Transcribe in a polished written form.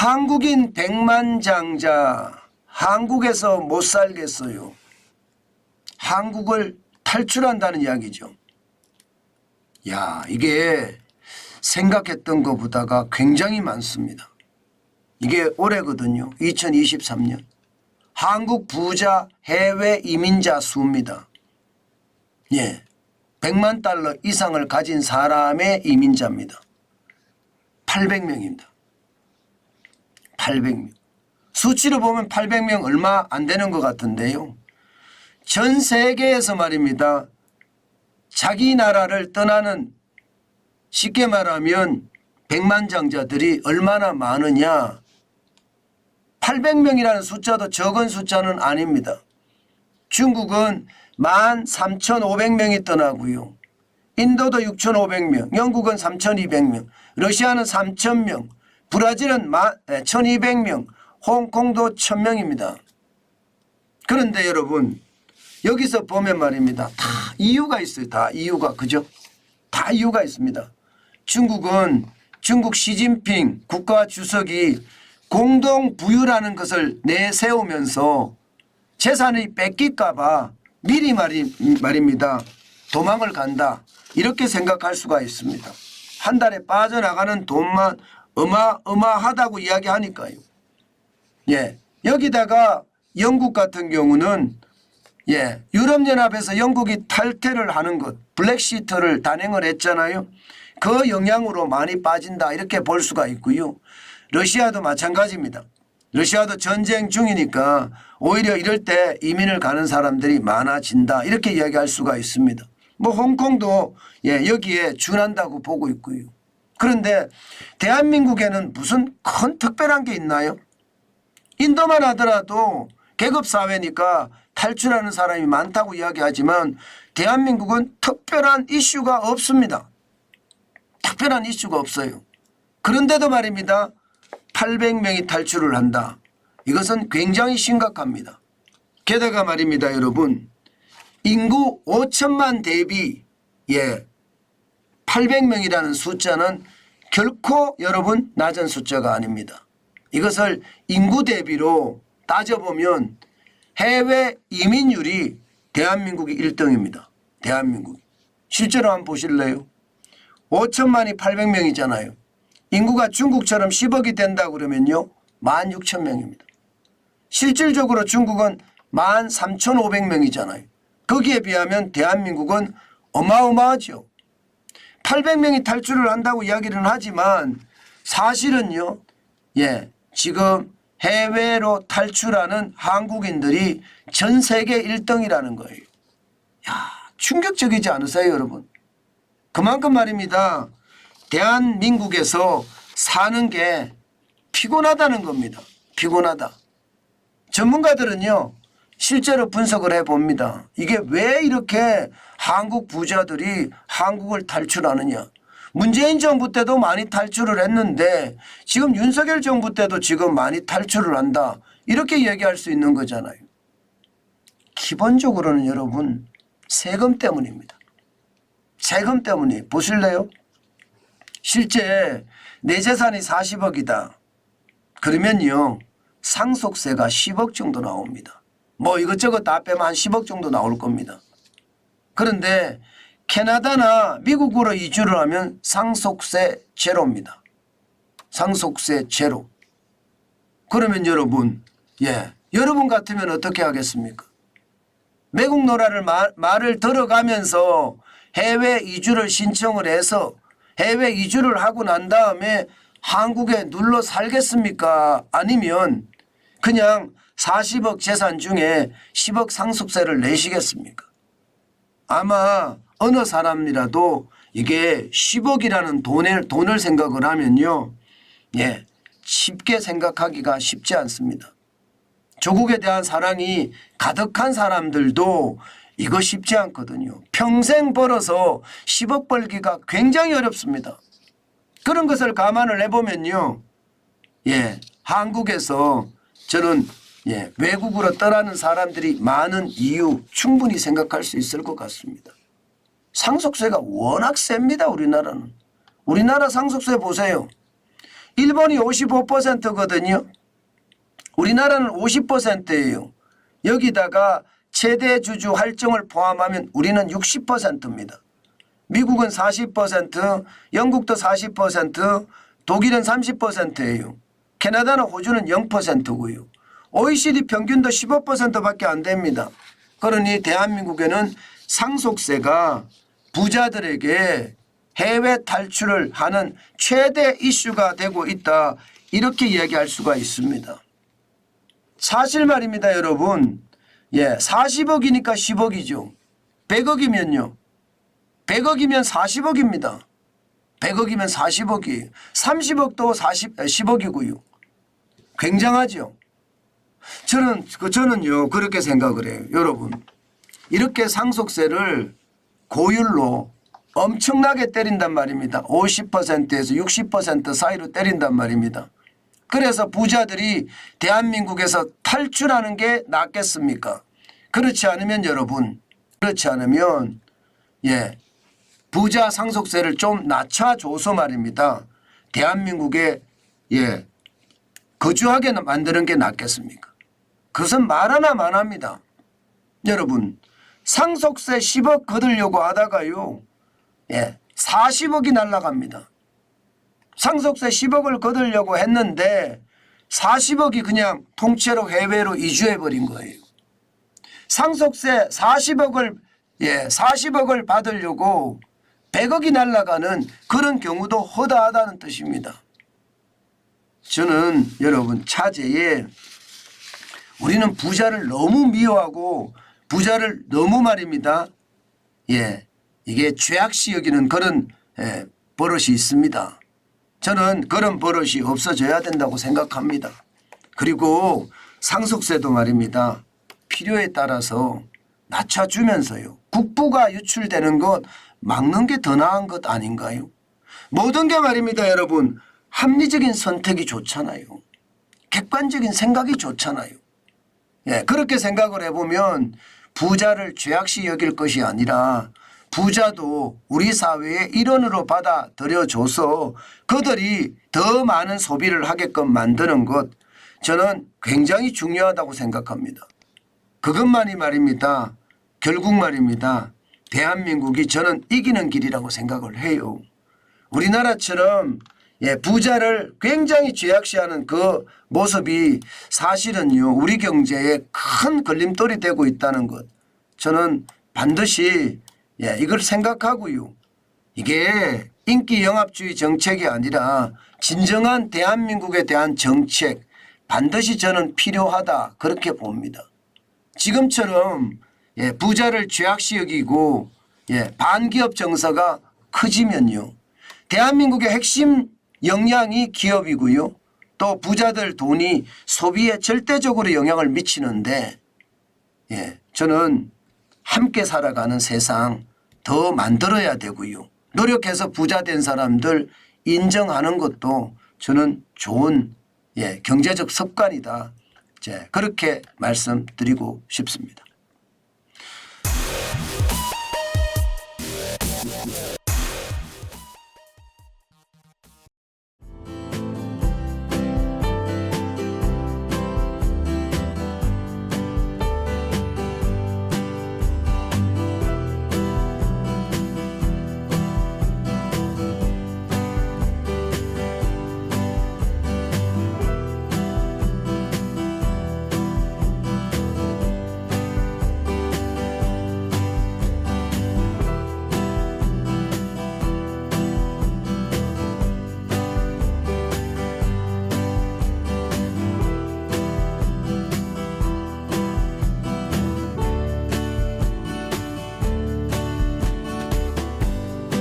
한국인 백만장자 한국에서 못 살겠어요. 한국을 탈출한다는 이야기죠. 야, 이게 생각했던 것보다가 굉장히 많습니다. 이게 올해거든요. 2023년. 한국 부자 해외 이민자 수입니다. 예, 100만 달러 이상을 가진 사람의 이민자입니다. 800명입니다. 800명. 수치로 보면 800명 얼마 안 되는 것 같은데요. 전 세계에서 말입니다. 자기 나라를 떠나는, 쉽게 말하면 백만장자들이 얼마나 많으냐. 800명이라는 숫자도 적은 숫자는 아닙니다. 중국은 13,500명이 떠나고요. 인도도 6,500명, 영국은 3,200명, 러시아는 3,000명, 브라질은 1,200명, 홍콩도 1,000명입니다. 그런데 여러분 여기서 보면 말입니다. 다 이유가 있어요. 다 이유가. 그죠? 다 이유가 있습니다. 중국은 중국 시진핑 국가주석이 공동부유라는 것을 내세우면서 재산이 뺏길까 봐 미리 말입니다. 도망을 간다. 이렇게 생각할 수가 있습니다. 한 달에 빠져나가는 돈만 어마어마하다고 이야기하니까요. 예, 여기다가 영국 같은 경우는 예, 유럽연합에서 영국이 탈퇴를 하는 것, 블랙시트를 단행을 했잖아요. 그 영향으로 많이 빠진다 이렇게 볼 수가 있고요. 러시아도 마찬가지입니다. 러시아도 전쟁 중이니까 오히려 이럴 때 이민을 가는 사람들이 많아진다 이렇게 이야기할 수가 있습니다. 뭐 홍콩도 예, 여기에 준한다고 보고 있고요. 그런데 대한민국에는 무슨 큰 특별한 게 있나요? 인도만 하더라도 계급사회니까 탈출하는 사람이 많다고 이야기하지만 대한민국은 특별한 이슈가 없습니다. 특별한 이슈가 없어요. 그런데도 말입니다. 800명이 탈출을 한다. 이것은 굉장히 심각합니다. 게다가 말입니다. 여러분 인구 5천만 대비 예 800명이라는 숫자는 결코 여러분 낮은 숫자가 아닙니다. 이것을 인구 대비로 따져보면 해외 이민율이 대한민국이 1등입니다. 대한민국. 실제로 한번 보실래요? 5천만이 800명이잖아요. 인구가 중국처럼 10억이 된다 그러면요. 16,000명입니다. 실질적으로 중국은 13,500명이잖아요. 거기에 비하면 대한민국은 어마어마하죠. 800명이 탈출을 한다고 이야기는 하지만 사실은요. 예, 지금 해외로 탈출하는 한국인들이 전 세계 1등이라는 거예요. 야, 충격적이지 않으세요, 여러분? 그만큼 말입니다. 대한민국에서 사는 게 피곤하다는 겁니다. 피곤하다. 전문가들은요. 실제로 분석을 해봅니다. 이게 왜 이렇게 한국 부자들이 한국을 탈출하느냐. 문재인 정부 때도 많이 탈출을 했는데 지금 윤석열 정부 때도 지금 많이 탈출을 한다. 이렇게 얘기할 수 있는 거잖아요. 기본적으로는 여러분 세금 때문입니다. 세금 때문에 보실래요? 실제 내 재산이 40억이다. 그러면요. 상속세가 10억 정도 나옵니다. 뭐 이것저것 다 빼면 한 10억 정도 나올 겁니다. 그런데 캐나다나 미국으로 이주를 하면 상속세 제로입니다. 상속세 제로. 그러면 여러분, 예, 여러분 같으면 어떻게 하겠습니까? 외국 노라를 말을 들어가면서 해외 이주를 신청을 해서 해외 이주를 하고 난 다음에 한국에 눌러 살겠습니까? 아니면 그냥 40억 재산 중에 10억 상속세를 내시겠습니까? 아마 어느 사람이라도 이게 10억이라는 돈을 생각을 하면요. 예, 쉽게 생각하기가 쉽지 않습니다. 조국에 대한 사랑이 가득한 사람들도 이거 쉽지 않거든요. 평생 벌어서 10억 벌기가 굉장히 어렵습니다. 그런 것을 감안을 해보면요. 예, 한국에서 저는 예, 외국으로 떠나는 사람들이 많은 이유 충분히 생각할 수 있을 것 같습니다. 상속세가 워낙 셉니다. 우리나라는. 우리나라 상속세 보세요. 일본이 55%거든요. 우리나라는 50%예요. 여기다가 최대 주주 할증을 포함하면 우리는 60%입니다. 미국은 40%, 영국도 40%, 독일은 30%예요. 캐나다는 호주는 0%고요. OECD 평균도 15%밖에 안 됩니다. 그러니 대한민국에는 상속세가 부자들에게 해외 탈출을 하는 최대 이슈가 되고 있다. 이렇게 이야기할 수가 있습니다. 사실 말입니다, 여러분. 40억이니까 10억이죠. 100억이면요. 100억이면 40억입니다. 100억이면 40억이에요. 30억도 10억이고요. 굉장하죠. 저는요 그렇게 생각을 해요. 여러분 이렇게 상속세를 고율로 엄청나게 때린단 말입니다. 50%에서 60% 사이로 때린단 말입니다. 그래서 부자들이 대한민국에서 탈출하는 게 낫겠습니까? 그렇지 않으면 여러분 그렇지 않으면 부자 상속세를 좀 낮춰줘서 말입니다. 대한민국에 거주하게 만드는 게 낫겠습니까? 그것은 말 하나 만합니다. 여러분 상속세 10억 거두려고 하다가요 40억이 날아갑니다. 상속세 10억을 거두려고 했는데 40억이 그냥 통째로 해외로 이주해버린 거예요. 상속세 40억을 받으려고 100억이 날아가는 그런 경우도 허다하다는 뜻입니다. 저는 여러분 차제에 우리는 부자를 너무 미워하고 부자를 너무 말입니다. 이게 죄악시 여기는 그런 버릇이 있습니다. 저는 그런 버릇이 없어져야 된다고 생각합니다. 그리고 상속세도 말입니다. 필요에 따라서 낮춰주면서요. 국부가 유출되는 것 막는 게 더 나은 것 아닌가요? 모든 게 말입니다. 여러분 합리적인 선택이 좋잖아요. 객관적인 생각이 좋잖아요. 그렇게 생각을 해보면 부자를 죄악시 여길 것이 아니라 부자도 우리 사회의 일원으로 받아들여줘서 그들이 더 많은 소비를 하게끔 만드는 것 저는 굉장히 중요하다고 생각합니다. 그것만이 말입니다. 결국 말입니다. 대한민국이 저는 이기는 길이라고 생각을 해요. 우리나라처럼 부자를 굉장히 죄악시하는 그 모습이 사실은요 우리 경제에 큰 걸림돌이 되고 있다는 것 저는 반드시 이걸 생각하고요. 이게 인기 영합주의 정책이 아니라 진정한 대한민국에 대한 정책 반드시 저는 필요하다 그렇게 봅니다. 지금처럼 부자를 죄악시 여기고 반기업 정서가 커지면요 대한민국의 핵심 역량이 기업이고요. 또 부자들 돈이 소비에 절대적으로 영향을 미치는데 저는 함께 살아가는 세상 더 만들어야 되고요. 노력해서 부자 된 사람들 인정하는 것도 저는 좋은 경제적 습관이다. 그렇게 말씀드리고 싶습니다.